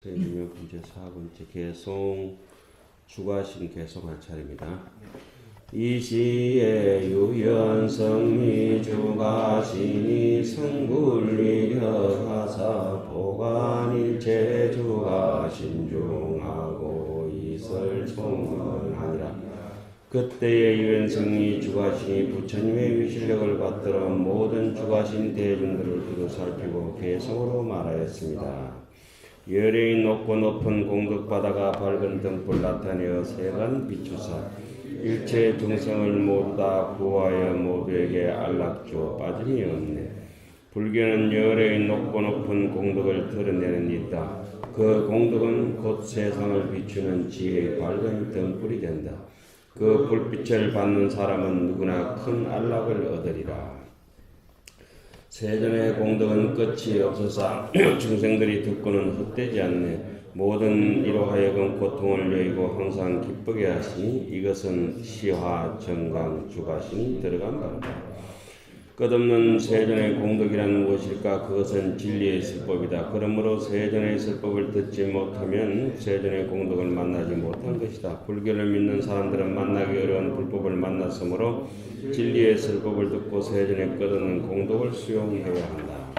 이제 4번째 개송 주가신 개송할 차례입니다. 이 시에 유연성리 주가신이 성불위력 하사 보관일체 주가신 중하고 이설 총언하니라. 그때의 유연성리 주가신이 부처님의 위실력을 받들어 모든 주가신 대중들을 두루 살피고 개송으로 말하였습니다. 열애의 높고 높은 공덕바다가 밝은 등불 나타내어 세간 비추사 일체 중생을 모두 다 구하여 모두에게 안락주 빠짐이 없네. 불교는 열애의 높고 높은 공덕을 드러내는 이다. 그 공덕은 곧 세상을 비추는 지혜의 밝은 등불이 된다. 그 불빛을 받는 사람은 누구나 큰 안락을 얻으리라. 세존의 공덕은 끝이 없어서 중생들이 듣고는 헛되지 않네. 모든 이로 하여금 고통을 여의고 항상 기쁘게 하시니 이것은 시화 정강 주가신이 들어간 바다. 끝없는 세존의 공덕이란 무엇일까? 그것은 진리의 설법이다. 그러므로 세존의 설법을 듣지 못하면 세존의 공덕을 만나지 못한 것이다. 불교를 믿는 사람들은 만나기 어려운 불법을 만났으므로 진리의 설법을 듣고 세존의 끝없는 공덕을 수용해야 한다.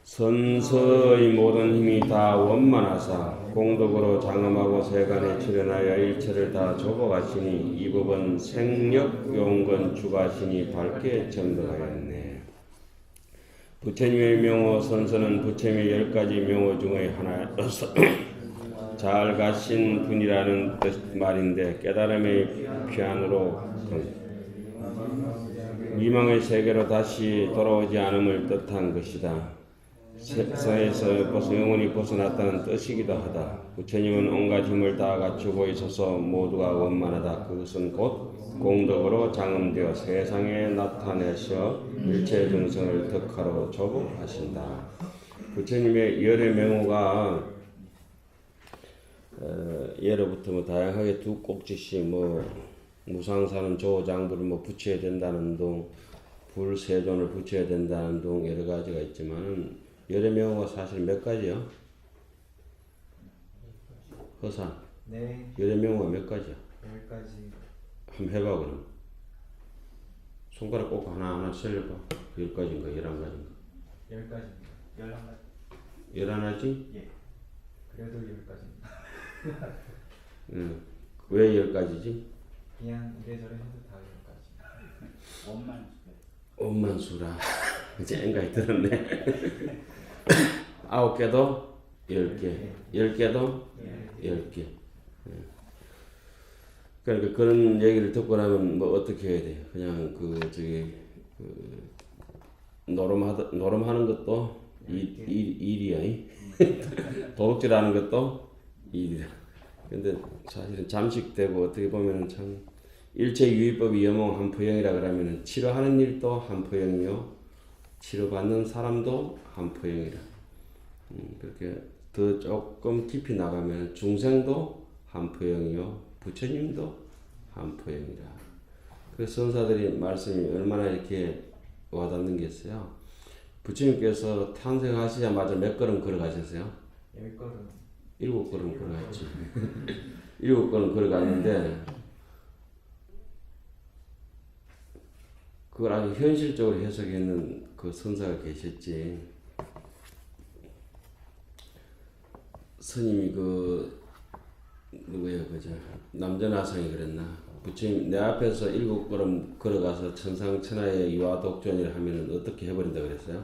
선서의 모든 힘이 다 원만하사 공덕으로 장엄하고 세간에 출현하여 일체를 다 접어가시니 이 법은 생력 용건 주가신이 밝게 점등하였네. 부처님의 명호 선서는 부처님의 10가지 명호 중의 하나여서 잘 가신 분이라는 뜻 말인데 깨달음의 피안으로 미망의 세계로 다시 돌아오지 않음을 뜻한 것이다. 세상에서 영원히 벗어났다는 뜻이기도 하다. 부처님은 온갖 힘을 다 갖추고 있어서 모두가 원만하다. 그것은 곧 공덕으로 장엄되어 세상에 나타내셔 일체 중생을 덕하로 조복하신다. 부처님의 열의 명호가 예로부터 다양하게 두 꼭지씩 무상사는 조장부를 붙여야 된다는 둥, 불세존을 붙여야 된다는 둥 여러 가지가 있지만 열의 명호가 사실 몇 가지요? 허사. 네. 열의 명호가 몇 가지야? 10가지. 한번 해봐 그럼. 손가락 꼭 하나 세려봐. 10가지인가 11가지인가? 10가지입니다. 11가지. 11가지? 예. 그래도 10가지입니다. 응. 왜 10가지지? 그냥 이래저래 해도 다 10가지. 원만수라. 이제 엔가이 들었네. 9개도 10개. 10개도 10개. 그러니까 그런 얘기를 듣고 나면 어떻게 해야 돼? 그냥 노름하는 것도 일이야. 도둑질하는 것도 일이다. 근데 사실은 잠식되고 어떻게 보면 참 일체 유의법이 여몽 한포형이라 그러면 치료하는 일도 한포형이요, 치료받는 사람도 한포형이라. 그렇게 더 조금 깊이 나가면 중생도 한포형이요, 부처님도 한포형이라. 그래서 선사들이 말씀이 얼마나 이렇게 와닿는 게 있어요. 부처님께서 탄생하시자마자 몇 걸음 걸어가셨어요? 10걸음. 7걸음 걸어갔지. 7걸음 걸어갔는데 그걸 아주 현실적으로 해석했는 그 선사가 계셨지. 스님이 누구예요, 그죠? 남전하상이 그랬나? 부처님 내 앞에서 7걸음 걸어가서 천상천하의 유아독존이라 하면은 어떻게 해버린다 그랬어요?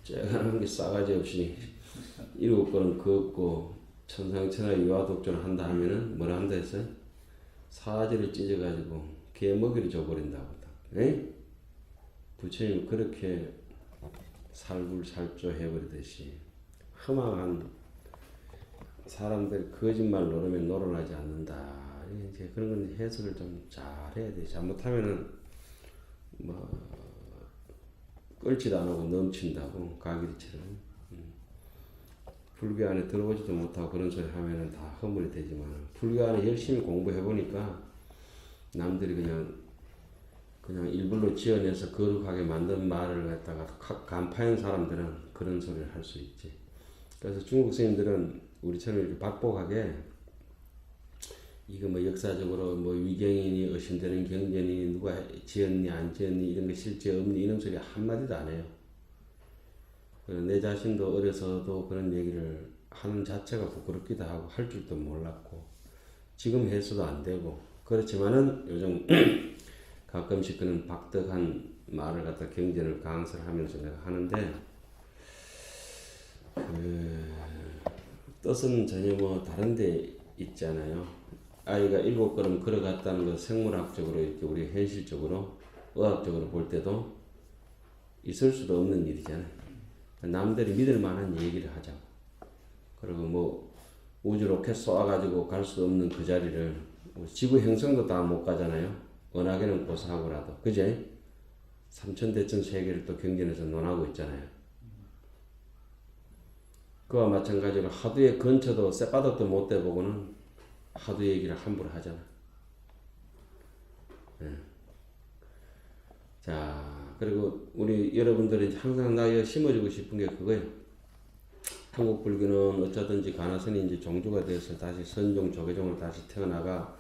쨍한 게 싸가지 없이 7걸음 걷고 천상천하의 유아독존을 한다 하면은 뭐라 한다 했어요? 사지를 찢어가지고 개 먹이를 줘버린다고. 부처님 그렇게 살불살조 해버리듯이 허망한 사람들 거짓말 노르면 노론하지 않는다. 이제 그런 건 해석을 좀 잘해야 돼. 잘못하면은 끓지도 안 하고 넘친다고 가기처럼. 불교 안에 들어오지도 못하고 그런 소리 하면은 다 허물이 되지만 불교 안에 열심히 공부해 보니까 남들이 그냥 일부러 지어내서 거룩하게 만든 말을 갖다가 간파한 사람들은 그런 소리를 할 수 있지. 그래서 중국 스님들은 우리처럼 이렇게 박복하게 이거 뭐 역사적으로 뭐 위경이니 의심되는 경전이 누가 지었니 안 지었니 이런 거 실제 없니 이런 소리 한마디도 안 해요. 내 자신도 어려서도 그런 얘기를 하는 자체가 부끄럽기도 하고 할 줄도 몰랐고 지금 해서도 안 되고 그렇지만은 요즘 가끔씩 그런 박덕한 말을 갖다 경전을 강설을 하면서 내가 하는데 그 뜻은 전혀 뭐 다른 데 있잖아요. 아이가 7걸음 걸어갔다는 거 생물학적으로 이렇게 우리 현실적으로 의학적으로 볼 때도 있을 수도 없는 일이잖아요. 남들이 믿을 만한 얘기를 하자고. 그리고 뭐 우주 로켓 쏘아가지고 갈 수 없는 그 자리를 지구 행성도 다 못 가잖아요. 은하계는 고사하고라도. 그제? 삼천대천 세계를 또 경전에서 논하고 있잖아요. 그와 마찬가지로 하두의 근처도 쌔바닥도 못 대보고는 하두 얘기를 함부로 하잖아. 네. 자, 그리고 우리 여러분들이 항상 나에 심어주고 싶은 게 그거예요. 한국 불교는 어쩌든지 가나선인지 종주가 되어서 다시 선종, 조계종으로 다시 태어나가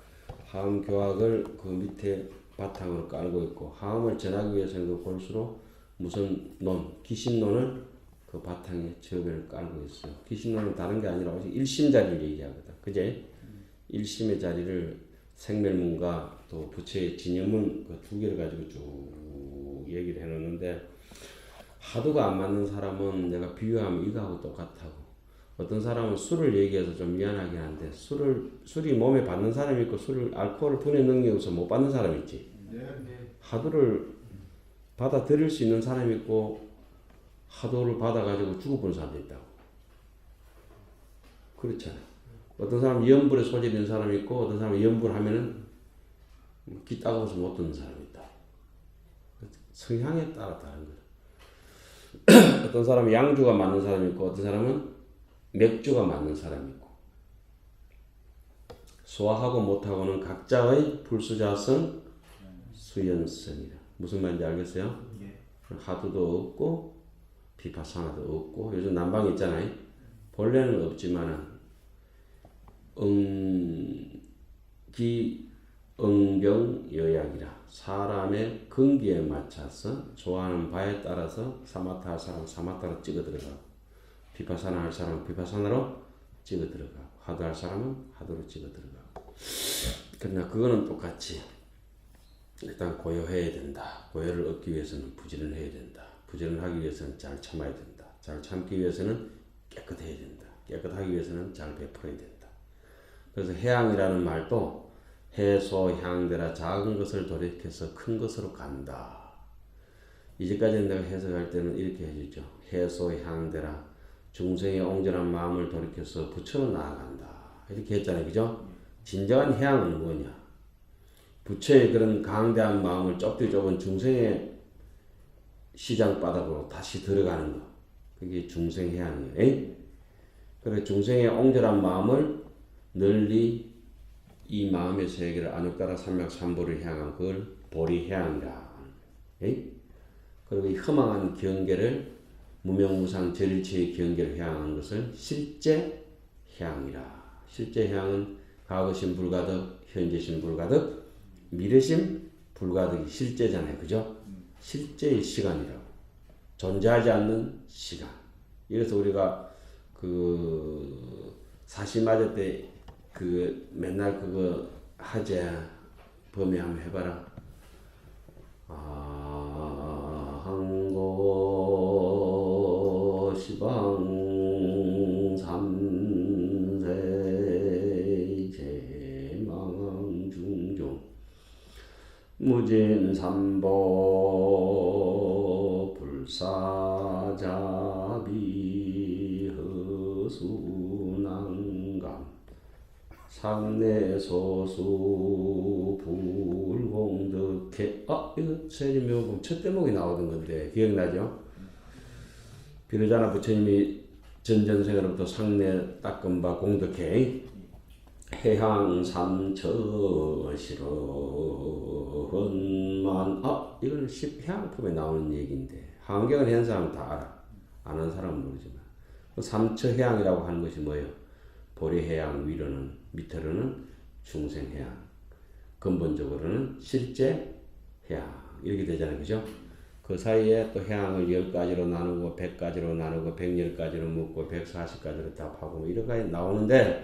하음 교학을 그 밑에 바탕으로 깔고 있고 하음을 전하기 위해서는 그 골수로 무슨 논, 기신론을 그 바탕에 저변을 깔고 있어요. 기신론은 다른 게 아니라 오직 일심자리를 얘기하거든. 그제? 일심의 자리를 생멸문과 또 부처의 진여문 그 두 개를 가지고 쭉 얘기를 해놓는데 하도가 안 맞는 사람은 내가 비유하면 이거하고 똑같다고. 어떤 사람은 술을 얘기해서 좀 미안하긴 한데 술이 몸에 받는 사람이 있고 알코올을 분해 능력에서 못 받는 사람이 있지. 하도를 받아들일 수 있는 사람이 있고 하도를 받아가지고 죽어본 사람도 있다고. 그렇잖아. 어떤 사람은 염불에 소질 있는 사람이 있고 어떤 사람은 염불 하면은 귀 따가워서 못 듣는 사람이 있다. 성향에 따라 다른 거야. 어떤 사람은 양주가 맞는 사람이 있고 어떤 사람은 맥주가 맞는 사람이 있고 소화하고 못하고는 각자의 불수자성 수연성이다. 무슨 말인지 알겠어요? 하도도 없고 비파사나도 없고 요즘 난방 있잖아요. 본래는 없지만은 응경여약이라 사람의 근기에 맞춰서 좋아하는 바에 따라서 사마타 할 사람 사마타로 찍어 들어가고 비파사나 할 사람은 비파사나로 찍어 들어가고 하도 할 사람은 하도로 찍어 들어가고 그러나 그거는 똑같이 일단 고요해야 된다. 고요를 얻기 위해서는 부지런해야 된다. 부지런하기 위해서는 잘 참아야 된다. 잘 참기 위해서는 깨끗해야 된다. 깨끗하기 위해서는 잘 베풀어야 된다. 그래서 해양이라는 말도 해소향대라 작은 것을 돌이켜서 큰 것으로 간다. 이제까지는 내가 해석할 때는 이렇게 해주죠. 해소향대라 중생의 옹졸한 마음을 돌이켜서 부처로 나아간다. 이렇게 했잖아요. 그죠? 진정한 해양은 뭐냐? 부처의 그런 강대한 마음을 좁디 좁은 중생의 시장바닥으로 다시 들어가는 거. 그게 중생해양이에요. 그래서 중생의 옹졸한 마음을 널리 이 마음의 세계를 안욕따라 삼맥삼보를 향한 그걸 보리해양이라. 그리고 이 허망한 경계를 무명무상 절일체의 경계를 향한 것을 실제해양이라. 실제해양은 과거심 불가득, 현재심 불가득, 미래심 불가득이 실제잖아요. 그죠? 실제의 시간이라고. 존재하지 않는 시간. 이래서 우리가 그 사시마제 때 그 맨날 그거 하재 범위 한번 해봐라. 항고 시방 삼세 제망 중종 무진 삼보 불사자비 허수난감 상내소수 불공덕해. 이거 세지묘봉 첫 대목이 나오던 건데 기억나죠? 비로자나 부처님이 전전생으로부터 상내 닦은 바 공덕해 해향 삼처시로헌만 이건 십해양품에 나오는 얘기인데 한경은 현상은 다 알아. 아는 사람은 모르지만. 삼처해양이라고 하는 것이 뭐예요? 보리해양 위로는, 밑으로는 중생해양, 근본적으로는 실제 해양 이렇게 되잖아요. 그죠? 그 사이에 또 해양을 10가지로 나누고 100가지로 나누고 110가지로 묶고 140가지로 답하고 뭐 이런 거 나오는데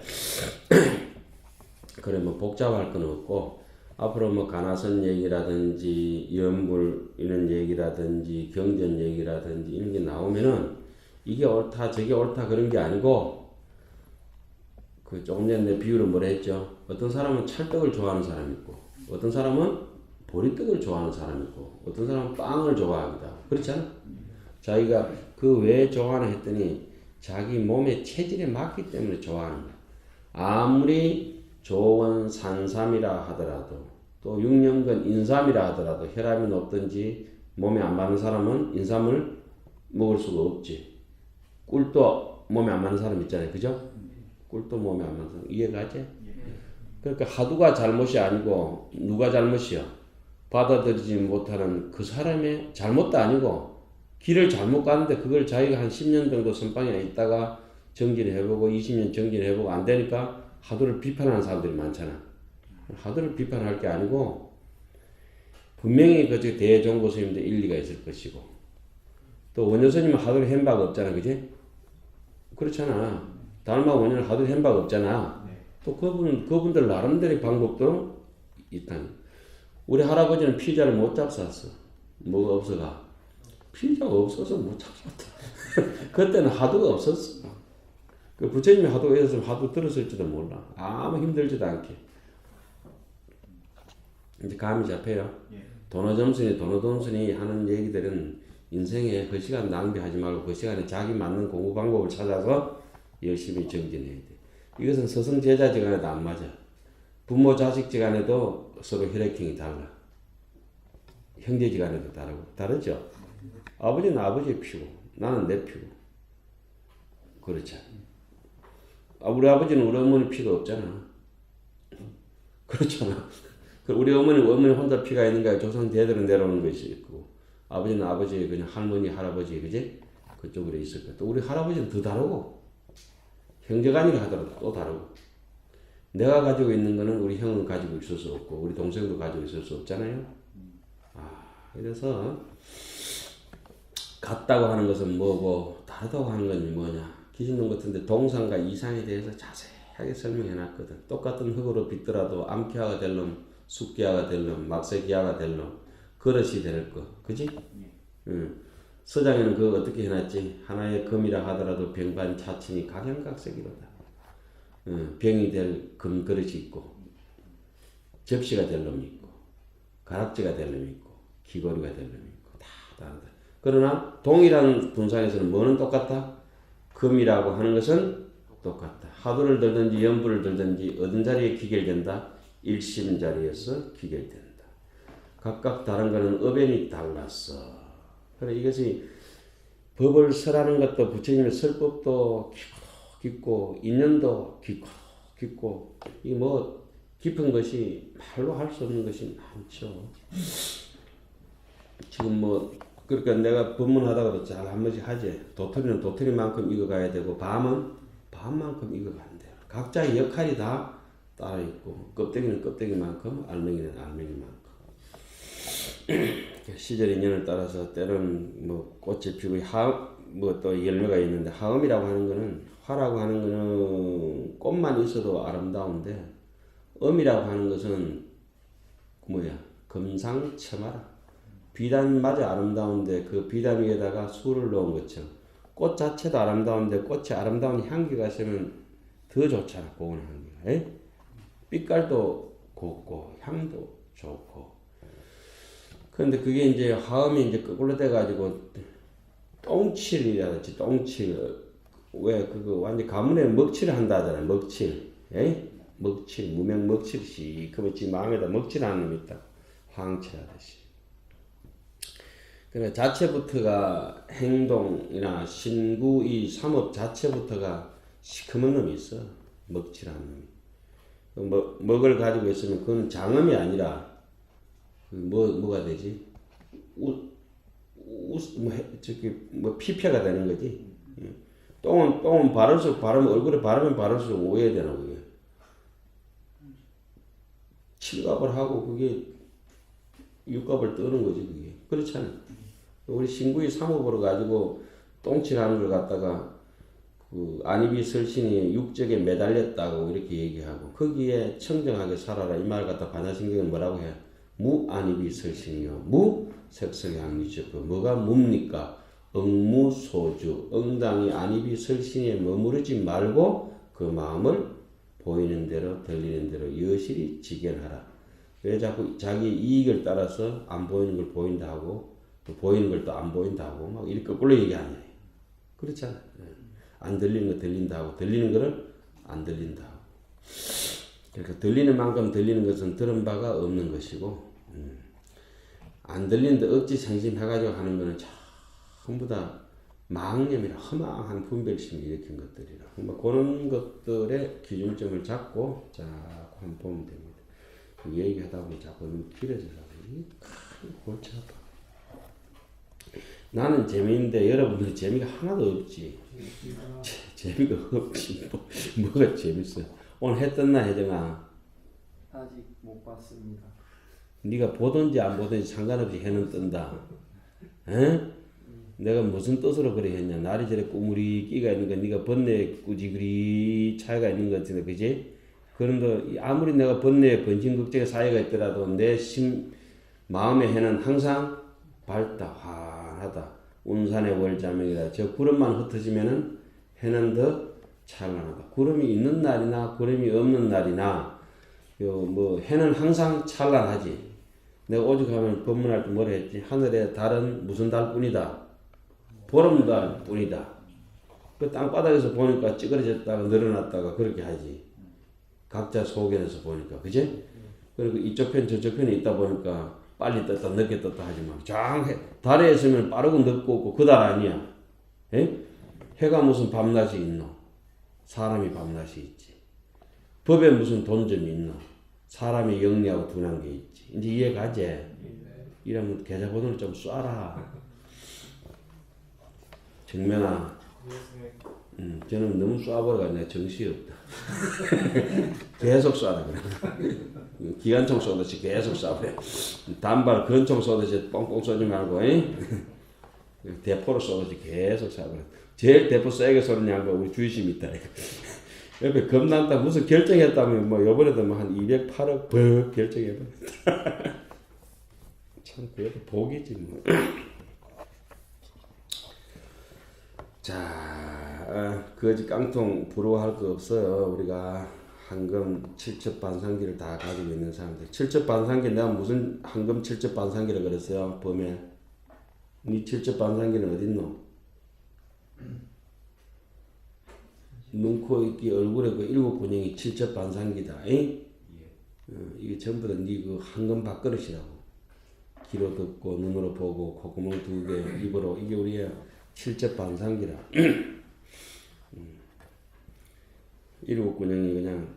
그래 뭐 복잡할 건 없고 앞으로 뭐 가나선 얘기라든지 연불 이런 얘기라든지 경전 얘기라든지 이런 게 나오면은 이게 옳다 저게 옳다 그런 게 아니고 그 조금 전에 내 비유로 뭐라 했죠? 어떤 사람은 찰떡을 좋아하는 사람이 있고 어떤 사람은 보리떡을 좋아하는 사람이 있고 어떤 사람은 빵을 좋아하기도 하고 그렇잖아? 자기가 그 왜 좋아하나 했더니 자기 몸의 체질에 맞기 때문에 좋아하는 거야. 아무리 좋은 산삼이라 하더라도 또 6년근 인삼이라 하더라도 혈압이 높든지 몸에 안 맞는 사람은 인삼을 먹을 수가 없지. 꿀도 몸에 안 맞는 사람 있잖아요. 그죠? 꿀도 몸에 안 맞는 사람. 이해가지? 그러니까 하두가 잘못이 아니고 누가 잘못이야? 받아들이지 못하는 그 사람의 잘못도 아니고 길을 잘못 가는데 그걸 자기가 한 10년 정도 선방에 있다가 정진해보고 20년 정진해보고 안 되니까 하두를 비판하는 사람들이 많잖아. 하두를 비판할 게 아니고 분명히 그 대종고 스님도 일리가 있을 것이고 또 원효스님은 하두를 한 바가 없잖아. 그지? 그렇잖아. 달마 원효는 하두를 한 바가 없잖아. 또 그분들 나름대로의 방법도 있다니. 우리 할아버지는 피자를 못 잡쌌어. 뭐가 없어가? 피자가 없어서 못 잡쌌다. 그때는 하두가 없었어. 그 부처님이 하두가 있었으면 하두 들었을지도 몰라. 아무 힘들지도 않게. 이제 감이 잡혀요. 도노점순이 도노돈순이 하는 얘기들은 인생에 그 시간 낭비하지 말고 그 시간에 자기 맞는 공부 방법을 찾아서 열심히 정진해야 돼. 이것은 스승 제자지간에도 안 맞아. 부모 자식지간에도 서로 혈액형이 달라. 형제지간에도 다르죠. 아버지는 아버지의 피고 나는 내 피고 그렇지. 우리 아버지는 우리 어머니 피가 없잖아. 그렇잖아. 우리 어머니 혼자 피가 있는가 조상 대대로 내려오는 것이 있고 아버지는 아버지 그냥 할머니 할아버지 그지 그쪽으로 있을 거야. 또 우리 할아버지는 더 다르고 형제간이라 하더라도 또 다르고 내가 가지고 있는 거는 우리 형은 가지고 있을 수 없고 우리 동생도 가지고 있을 수 없잖아요. 그래서 같다고 하는 것은 뭐고 다르다고 하는 건 뭐냐. 기신론 같은데 동상과 이상에 대해서 자세하게 설명해 놨거든. 똑같은 흙으로 빚더라도 암기화가 될 놈, 숙기화가 될 놈, 막세기화가 될 놈, 그릇이 될 거. 그지? 서장에는 그거 어떻게 해놨지? 하나의 금이라 하더라도 병반 자친이 각양각색이로다. 병이 될 금그릇이 있고 접시가 될 놈이 있고 가락지가 될 놈이 있고 귀걸이가 될 놈이 있고 다 다르다. 그러나 동일한 분상에서는 뭐는 똑같다? 금이라고 하는 것은 똑같다. 하두를 들든지 연불을 들든지 어떤 자리에 기결된다? 일심 자리에서 기결된다. 각각 다른 것은 어변이 달랐어. 그래 이것이 법을 설하는 것도 부처님의 설법도 깊고 인연도 깊고 이 뭐 깊은 것이 말로 할 수 없는 것이 많죠. 지금 뭐 그러니까 내가 법문하다가도 잘 한 번씩 하지. 도토리는 도토리만큼 익어가야 되고 밤은 밤만큼 익어가야 돼요. 각자의 역할이 다 따로 있고 껍데기는 껍데기만큼 알맹이는 알맹이만큼 시절 인연을 따라서 때로는 뭐 꽃이 피고 뭐 또 열매가 있는데 하음이라고 하는 거는 화라고 하는 거는 꽃만 있어도 아름다운데 음이라고 하는 것은 뭐야 금상첨화라. 비단마저 아름다운데 그 비단 위에다가 술을 넣은 것처럼 꽃 자체도 아름다운데 꽃이 아름다운 향기가 있으면 더 좋잖아. 고운 향기가. 에? 빛깔도 곱고 향도 좋고. 그런데 그게 이제 화음이 이제 거꾸로 돼가지고 똥칠이라든지 똥칠 왜 그거 완전 가문에 먹칠을 한다 하잖아. 먹칠. 에? 먹칠 무명 먹칠시 그러면 지 마음에다 먹칠하는 놈이 있다. 황칠하듯이. 그래 자체부터가 행동이나 신구 이 삼업 자체부터가 시커먼 놈이 있어. 먹칠한 놈이. 먹을 가지고 있으면 그건 장음이 아니라 뭐가 되지? 피폐가 되는 거지. 예. 똥은 바를수록 얼굴에 바르면 바를수록 오해되나 그게. 칠갑을 하고 그게 육갑을 떠는 거지 그게. 그렇잖아. 우리 신구이 사모보러 가지고 똥칠하는 걸 갖다가 그 안입이 설신이 육적에 매달렸다고 이렇게 얘기하고 거기에 청정하게 살아라 이 말 갖다 반야신경은 뭐라고 해? 무안입이 설신이요 무 색성향유적그 뭐가 뭡니까? 응무소주 응당이 안입이 설신에 머무르지 말고 그 마음을 보이는 대로 들리는 대로 여실히 지견하라. 왜 자꾸 자기 이익을 따라서 안 보이는 걸 보인다 하고 또 보이는 걸 또 안 보인다 하고 막 이렇게 거꾸로 얘기하냐. 그렇잖아. 안 들리는 거 들린다 하고 들리는 거를 안 들린다 하고. 그러니까 들리는 만큼 들리는 것은 들은 바가 없는 것이고 안 들리는데 억지 생심해가지고 하는 거는 전부 다 망념이라 허망한 분별심이 일으킨 것들이라. 뭐 그런 것들의 기준점을 잡고 자꾸 한번 보면 됩니다. 얘기하다 보면 자꾸 너무 길어지려고 골치 아파. 나는 재미있는데 여러분들 재미가 하나도 없지. 재미가 없지. 뭐가 재밌어? 오늘 해 떴나 혜정아? 아직 못 봤습니다. 네가 보든지 안 보든지 상관없이 해는 뜬다. 에? 내가 무슨 뜻으로 그래 했냐? 날이 저래 꾸물이 끼가 있는 거 네가 번뇌 꾸지그리 차이가 있는 것 같은데 그지? 그런데 아무리 내가 번뇌 번진극적의 사이가 있더라도 내 마음의 해는 항상 밝다 환하다 운산의 월자명이다. 저 구름만 흩어지면은 해는 더 찬란하다. 구름이 있는 날이나 구름이 없는 날이나 뭐 해는 항상 찬란하지. 내가 오죽하면 법문할 때 뭐라 했지? 하늘에 달은 무슨 달뿐이다. 보름달 뿐이다. 그 땅바닥에서 보니까 찌그러졌다가 늘어났다가 그렇게 하지. 각자 소견에서 보니까 그지? 그리고 이쪽 편 저쪽 편에 있다 보니까 빨리 떴다 늦게 떴다 하지만 달에 있으면 빠르고 늦고 없고 그 달 아니야. 에? 해가 무슨 밤낮이 있노? 사람이 밤낮이 있지. 법에 무슨 돈점이 있노? 사람이 영리하고 둔한 게 있지. 이제 이해가지? 이러면 계좌번호를 좀 쏴라. 정면아. 저는 너무 쏴버려가 내가 정신이 없다. 계속 쏴라 그래. 기관총 쏘듯이 계속 쏴버려. 단발 근총 쏘듯이 뻥뻥 쏘지 말고 대포로 쏘듯이 계속 쏴버려. 제일 대포 세게 쏘는 양반 우리 주의심 있다. 옆에 겁난다 무슨 결정했다면 뭐 요번에도 뭐 한 208억 벌 결정해버렸다. 참 그래도 복이지 뭐. 자, 거지 깡통 부러워할 거 없어요. 우리가 황금 칠첩반상기를 다 가지고 있는 사람들. 칠첩반상기 내가 무슨 황금 칠첩반상기를 그랬어요? 범에. 네 칠첩반상기는 어딨노? 눈, 코, 입, 귀, 얼굴에 그 7근형이 칠첩반상기다. 이게 전부 다 네 그 황금 밥그릇이라고. 귀로 듣고 눈으로 보고 콧구멍 2개 입으로 이게 우리의 칠첩반상기라. 7근형이 그냥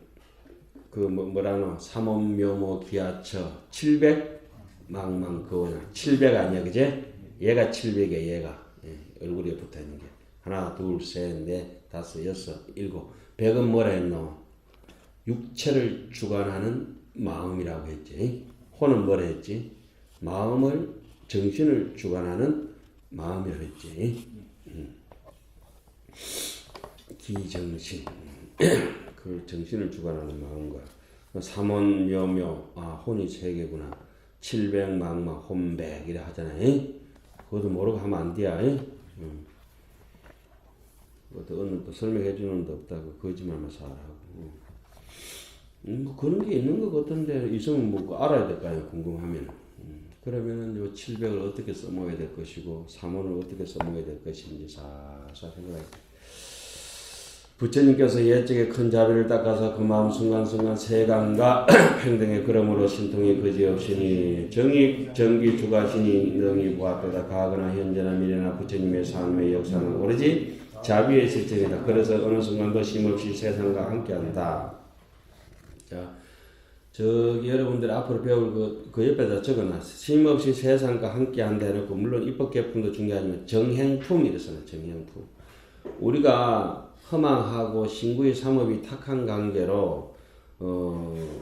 그 뭐라노 삼원묘모 기하처 700망망 그거냐 700 아니야 그제? 얘가 700이야 얘가 얼굴에 붙어있는 게 하나 둘셋넷 다섯 여섯 일곱 100은 뭐라 했노? 육체를 주관하는 마음이라고 했지. 호는 뭐라 했지? 마음을 정신을 주관하는 마음이라고 했지. 기정신 그 정신을 주관하는 마음과 삼원묘묘 혼이 3개구나 700망망 혼백 이래 하잖아요. 그것도 모르고 하면 안 돼야. 그것도 어느 또 설명해 주는 데 없다고 거짓말만 살아하고 뭐 그런 게 있는 것 같은데 있으면 뭐 알아야 될 거 아니야 궁금하면. 그러면은 요 700을 어떻게 써먹어야 될 것이고 3원을 어떻게 써먹어야 될 것인지 살살 생각해. 부처님께서 옛적에 큰 자비를 닦아서 그 마음 순간순간 세간과 평등의 그러므로 신통이 그지없으니 정익 정기 주가시니 능히 보았도다. 과거나 현재나 미래나 부처님의 삶의 역사는 오로지 자비의 실정이다. 그래서 어느 순간도 쉼없이 세상과 함께한다. 자, 저기 여러분들 앞으로 배울 그 옆에다 적어놨어. 쉼없이 세상과 함께한다 해놓고 물론 입법개품도 중요하지만 정행품 이랬어요. 정행품. 우리가 허망하고 신구의 삼업이 탁한 관계로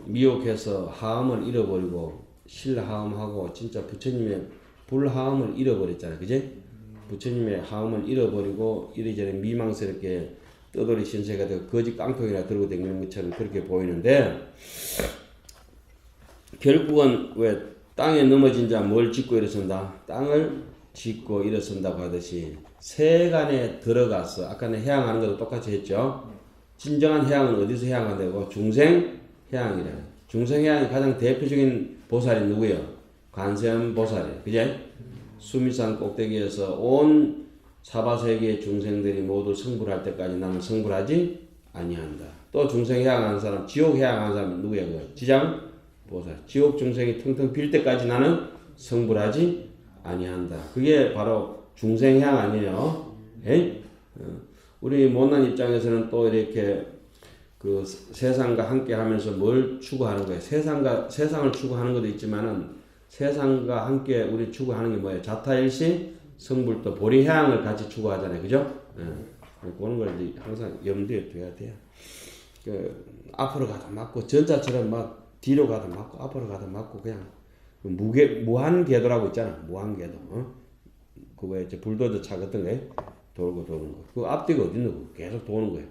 미혹해서 하음을 잃어버리고 실하음하고 진짜 부처님의 불하음을 잃어버렸잖아요. 그지? 부처님의 하음을 잃어버리고 이리저리 미망스럽게 떠돌이 신세가 되고 거짓 깡통이나 들고 다니는 것처럼 그렇게 보이는데 결국은 왜 땅에 넘어진 자 뭘 짓고 일어선다? 땅을 짓고 일어선다고 하듯이 세간에 들어가서 아까는 해양하는 것도 똑같이 했죠. 진정한 해양은 어디서 해양한다고? 중생 해양이래. 중생 해양이 가장 대표적인 보살이 누구예요? 관세음보살이에요. 그제? 수미산 꼭대기에서 온 사바세계의 중생들이 모두 성불할 때까지 나는 성불하지 아니한다. 또 중생 해양하는 사람, 지옥 해양하는 사람 누구예요? 그 지장 보살. 지옥 중생이 텅텅 빌 때까지 나는 성불하지 아니한다. 그게 바로 중생 해양 아니에요? 에이? 우리 못난 입장에서는 또 이렇게 그 세상과 함께 하면서 뭘 추구하는 거예요? 세상을 추구하는 것도 있지만은 세상과 함께 우리 추구하는 게 뭐예요? 자타일시 성불도 보리해양을 같이 추구하잖아요. 그죠? 그런 걸 이제 항상 염두에 둬야 돼요. 앞으로 가다 맞고 전자처럼 막 뒤로 가다 맞고 앞으로 가다 맞고 그냥 무한궤도라고 있잖아. 무한궤도. 그 왜 불도저 차 같은 거에 돌고 도는 거. 그 앞뒤가 어디 있는 거? 계속 도는 거예요.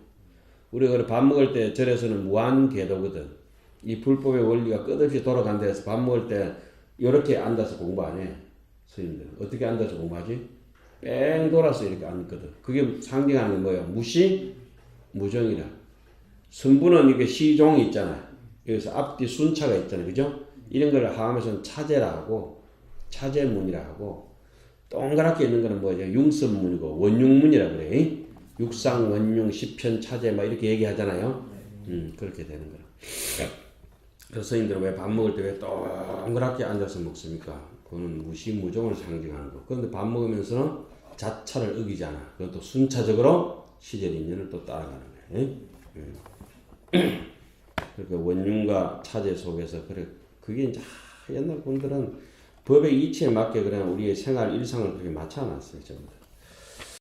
우리가 그래 밥 먹을 때 절에서는 무한궤도거든. 이 불법의 원리가 끝없이 돌아간다 해서 밥 먹을 때 이렇게 앉아서 공부 안 해. 스님들 어떻게 앉아서 공부하지? 뺑 돌아서 이렇게 앉거든. 그게 상징하는 게 뭐예요? 무시, 무정이라. 성부는 이게 시종이 있잖아요. 여기서 앞뒤 순차가 있잖아요. 그죠? 이런 걸 하면서는 차제라고, 차제문이라고, 동그랗게 있는 거는 뭐죠? 융습문이고, 원융문이라 그래. 육상, 원융, 시편, 차제, 막 이렇게 얘기하잖아요. 그렇게 되는 거라. 그래서 스님들은 왜 밥 먹을 때 왜 동그랗게 앉아서 먹습니까? 그거는 무시무종을 상징하는 거. 그런데 밥 먹으면서는 자차를 어기잖아. 그것도 순차적으로 시절 인연을 또 따라가는 거예요. 그러니까 원융과 차제 속에서 그래 그게 이제 옛날 분들은 법의 이치에 맞게 그냥 우리의 생활 일상을 그렇게 맞춰놨어요. 전부 다.